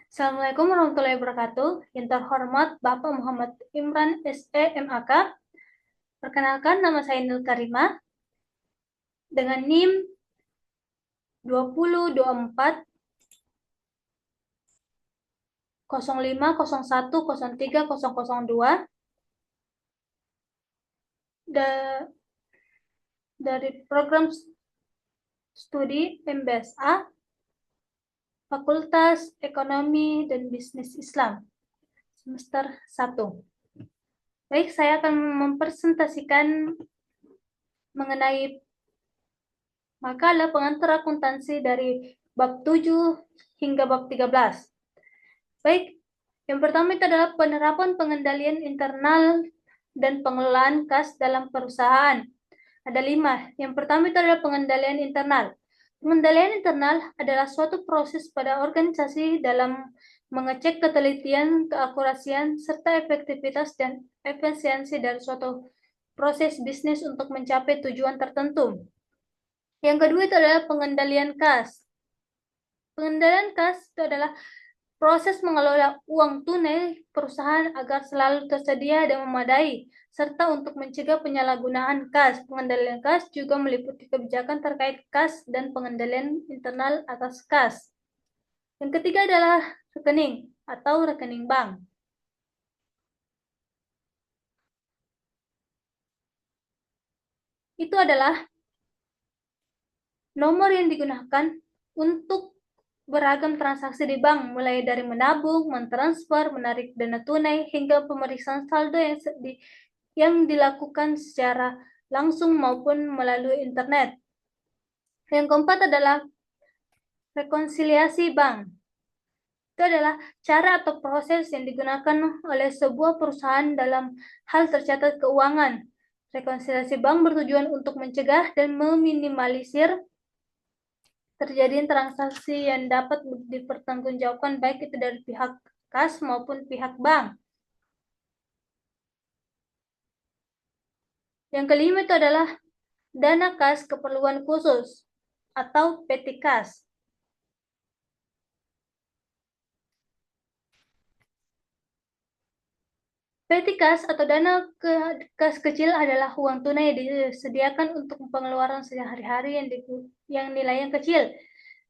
Assalamualaikum warahmatullahi wabarakatuh. Yang terhormat Bapak Muhammad Imran SE MAK. Perkenalkan, nama saya Nil Karimah dengan NIM 2024 05 01 03 002 dari program studi MBSA Fakultas Ekonomi dan Bisnis Islam semester 1. Baik, saya akan mempresentasikan mengenai makalah pengantar akuntansi dari bab 7 hingga bab 13. Baik, yang pertama itu adalah penerapan pengendalian internal dan pengelolaan kas dalam perusahaan. Ada 5. Yang pertama itu adalah pengendalian internal. Pengendalian internal adalah suatu proses pada organisasi dalam mengecek ketelitian, keakurasian, serta efektivitas dan efisiensi dari suatu proses bisnis untuk mencapai tujuan tertentu. Yang kedua itu adalah pengendalian kas. Pengendalian kas itu adalah proses mengelola uang tunai perusahaan agar selalu tersedia dan memadai, serta untuk mencegah penyalahgunaan kas. Pengendalian kas juga meliputi kebijakan terkait kas dan pengendalian internal atas kas. Yang ketiga adalah rekening atau rekening bank. Itu adalah nomor yang digunakan untuk beragam transaksi di bank, mulai dari menabung, mentransfer, menarik dana tunai, hingga pemeriksaan saldo yang dilakukan secara langsung maupun melalui internet. Yang keempat adalah rekonsiliasi bank. Itu adalah cara atau proses yang digunakan oleh sebuah perusahaan dalam hal tercatat keuangan. Rekonsiliasi bank bertujuan untuk mencegah dan meminimalisir terjadi transaksi yang dapat dipertanggungjawabkan baik itu dari pihak kas maupun pihak bank. Yang kelima itu adalah dana kas keperluan khusus atau PT Kas. PT Kas atau dana kas kecil adalah uang tunai yang disediakan untuk pengeluaran sehari-hari yang nilainya kecil,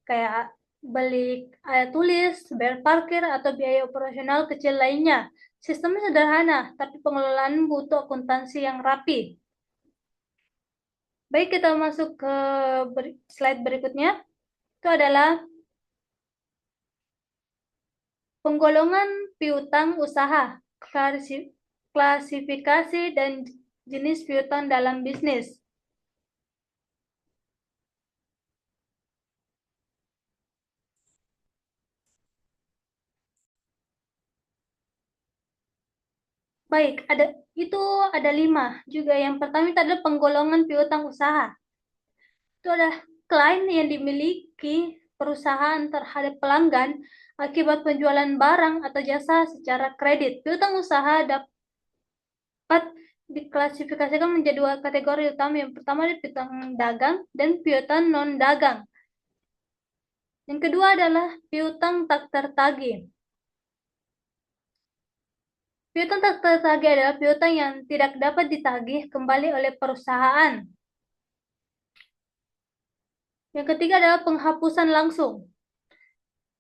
kayak beli alat tulis, bayar parkir, atau biaya operasional kecil lainnya. Sistemnya sederhana, tapi pengelolaan butuh akuntansi yang rapi. Baik, kita masuk ke slide berikutnya. Itu adalah penggolongan piutang usaha, klasifikasi dan jenis piutang dalam bisnis. Baik, ada 5 juga. Yang pertama itu adalah penggolongan piutang usaha. Itu adalah klaim yang dimiliki perusahaan terhadap pelanggan akibat penjualan barang atau jasa secara kredit. Piutang usaha dapat diklasifikasikan menjadi 2 kategori utama. Yang pertama adalah piutang dagang dan piutang non-dagang. Yang kedua adalah piutang tak tertagih. Piutang tak tertagih adalah piutang yang tidak dapat ditagih kembali oleh perusahaan. Yang ketiga adalah penghapusan langsung.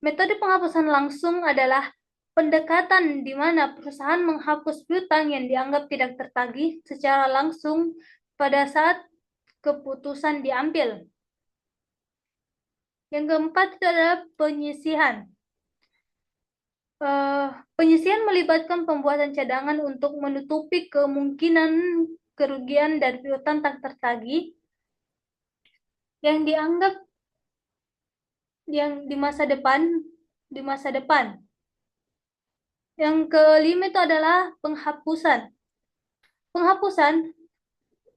Metode penghapusan langsung adalah pendekatan di mana perusahaan menghapus piutang yang dianggap tidak tertagih secara langsung pada saat keputusan diambil. Yang keempat itu adalah penyisihan. Penyisihan melibatkan pembuatan cadangan untuk menutupi kemungkinan kerugian dari piutang tak tertagih yang dianggap yang di masa depan. Yang kelima itu adalah penghapusan.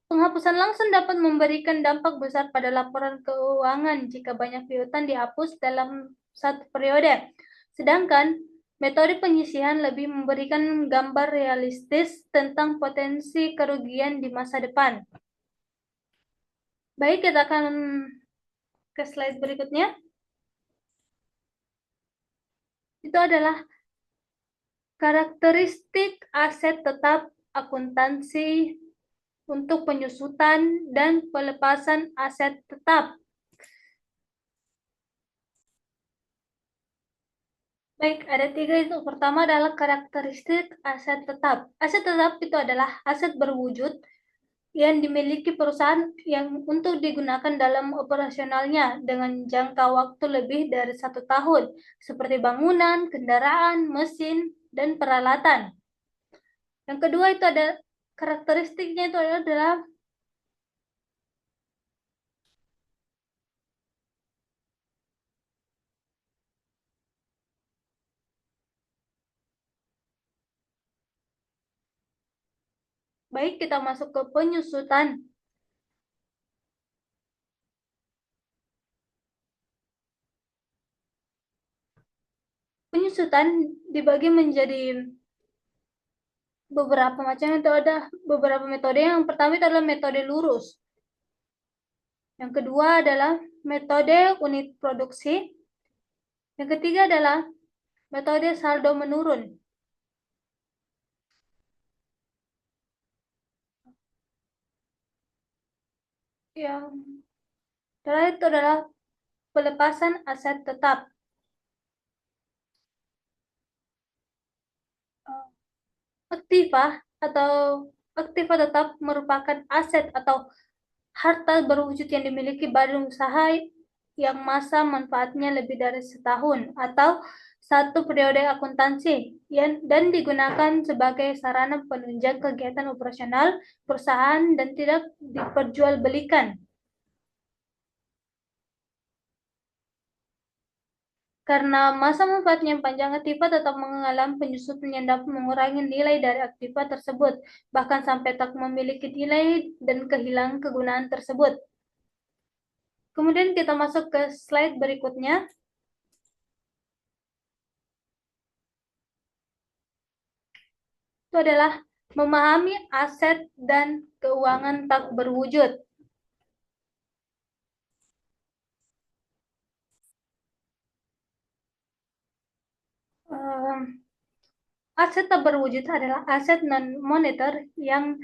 Penghapusan langsung dapat memberikan dampak besar pada laporan keuangan jika banyak piutang dihapus dalam satu periode. Sedangkan metode penyisihan lebih memberikan gambar realistis tentang potensi kerugian di masa depan. Baik, kita akan ke slide berikutnya. itu adalah karakteristik aset tetap akuntansi untuk penyusutan dan pelepasan aset tetap. Baik, ada tiga itu. Pertama adalah karakteristik aset tetap. Aset tetap itu adalah aset berwujud yang dimiliki perusahaan yang untuk digunakan dalam operasionalnya dengan jangka waktu lebih dari 1 tahun, seperti bangunan, kendaraan, mesin, dan peralatan. Yang kedua itu ada karakteristiknya itu adalah baik kita masuk ke penyusutan. Penyusutan dibagi menjadi beberapa macam, itu ada beberapa metode. Yang pertama itu adalah metode lurus. Yang kedua adalah metode unit produksi. Yang ketiga adalah metode saldo menurun. Yang terakhir itu adalah pelepasan aset tetap. Aktiva atau aktiva tetap merupakan aset atau harta berwujud yang dimiliki badan usaha yang masa manfaatnya lebih dari 1 tahun atau 1 periode akuntansi dan digunakan sebagai sarana penunjang kegiatan operasional perusahaan dan tidak diperjualbelikan. Karena masa manfaatnya yang panjang, aktiva tetap mengalami penyusutan yang dapat mengurangi nilai dari aktiva tersebut, bahkan sampai tak memiliki nilai dan kehilangan kegunaan tersebut. Kemudian kita masuk ke slide berikutnya. Itu adalah memahami aset dan keuangan tak berwujud. Aset tak berwujud adalah aset non-moneter yang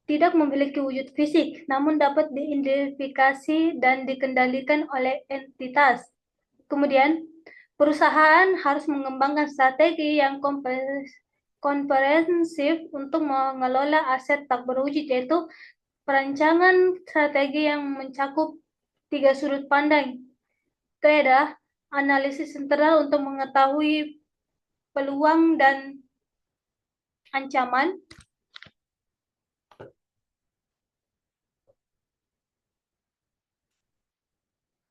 tidak memiliki wujud fisik, namun dapat diidentifikasi dan dikendalikan oleh entitas. Kemudian, perusahaan harus mengembangkan strategi yang komprehensif untuk mengelola aset tak berwujud, yaitu perancangan strategi yang mencakup 3 sudut pandang. Itu adalah analisis internal untuk mengetahui peluang dan ancaman.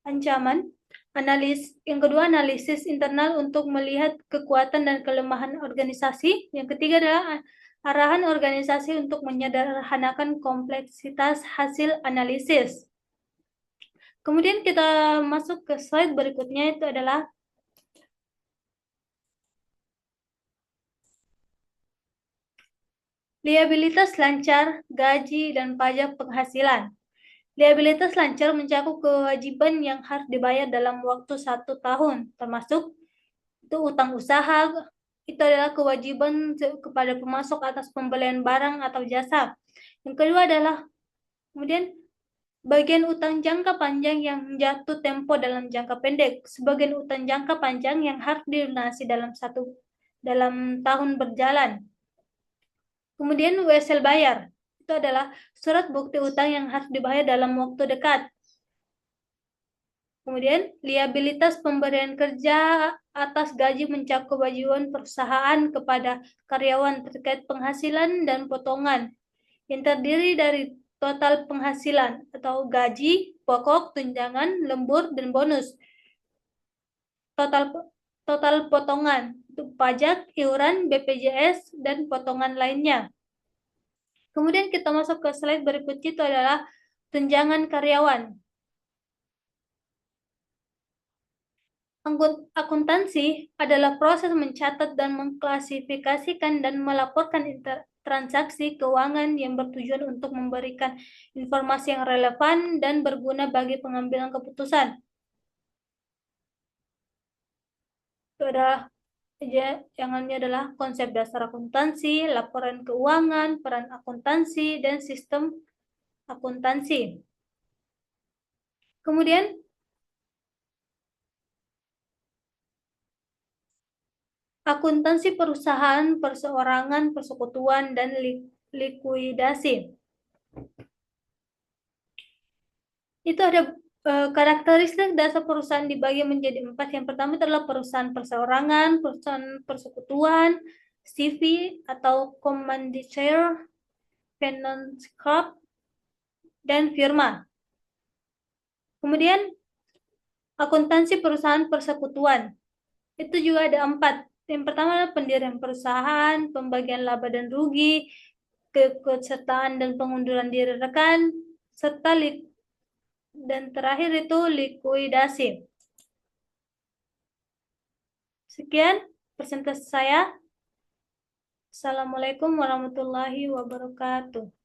Yang kedua, analisis internal untuk melihat kekuatan dan kelemahan organisasi. Yang ketiga adalah arahan organisasi untuk menyederhanakan kompleksitas hasil analisis. Kemudian kita masuk ke slide berikutnya, itu adalah liabilitas lancar, gaji, dan pajak penghasilan. Liabilitas lancar mencakup kewajiban yang harus dibayar dalam waktu 1 tahun, termasuk itu utang usaha, itu adalah kewajiban kepada pemasok atas pembelian barang atau jasa. Yang kedua adalah kemudian bagian utang jangka panjang yang jatuh tempo dalam jangka pendek, sebagian utang jangka panjang yang harus dilunasi dalam tahun berjalan. Kemudian wesel bayar, itu adalah surat bukti utang yang harus dibayar dalam waktu dekat. Kemudian liabilitas pemberian kerja atas gaji mencakup kewajiban perusahaan kepada karyawan terkait penghasilan dan potongan yang terdiri dari total penghasilan atau gaji, pokok, tunjangan, lembur, dan bonus. Total total potongan untuk pajak, iuran, BPJS, dan potongan lainnya. Kemudian kita masuk ke slide berikutnya, itu adalah tunjangan karyawan. Akuntansi adalah proses mencatat dan mengklasifikasikan dan melaporkan transaksi keuangan yang bertujuan untuk memberikan informasi yang relevan dan berguna bagi pengambilan keputusan. Itu adalah Yang lainnya adalah konsep dasar akuntansi, laporan keuangan, peran akuntansi, dan sistem akuntansi. Kemudian, akuntansi perusahaan, perseorangan, persekutuan, dan likuidasi. Itu ada karakteristik dasar perusahaan dibagi menjadi 4. Yang pertama itu adalah perusahaan perseorangan, perusahaan persekutuan, CV atau Commandeer, Finance Corp, dan firma. Kemudian akuntansi perusahaan persekutuan. Itu juga ada 4. Yang pertama adalah pendirian perusahaan, pembagian laba dan rugi, keikutsertaan dan pengunduran diri rekan, serta dan terakhir itu likuidasi. Sekian presentasi saya. Assalamualaikum warahmatullahi wabarakatuh.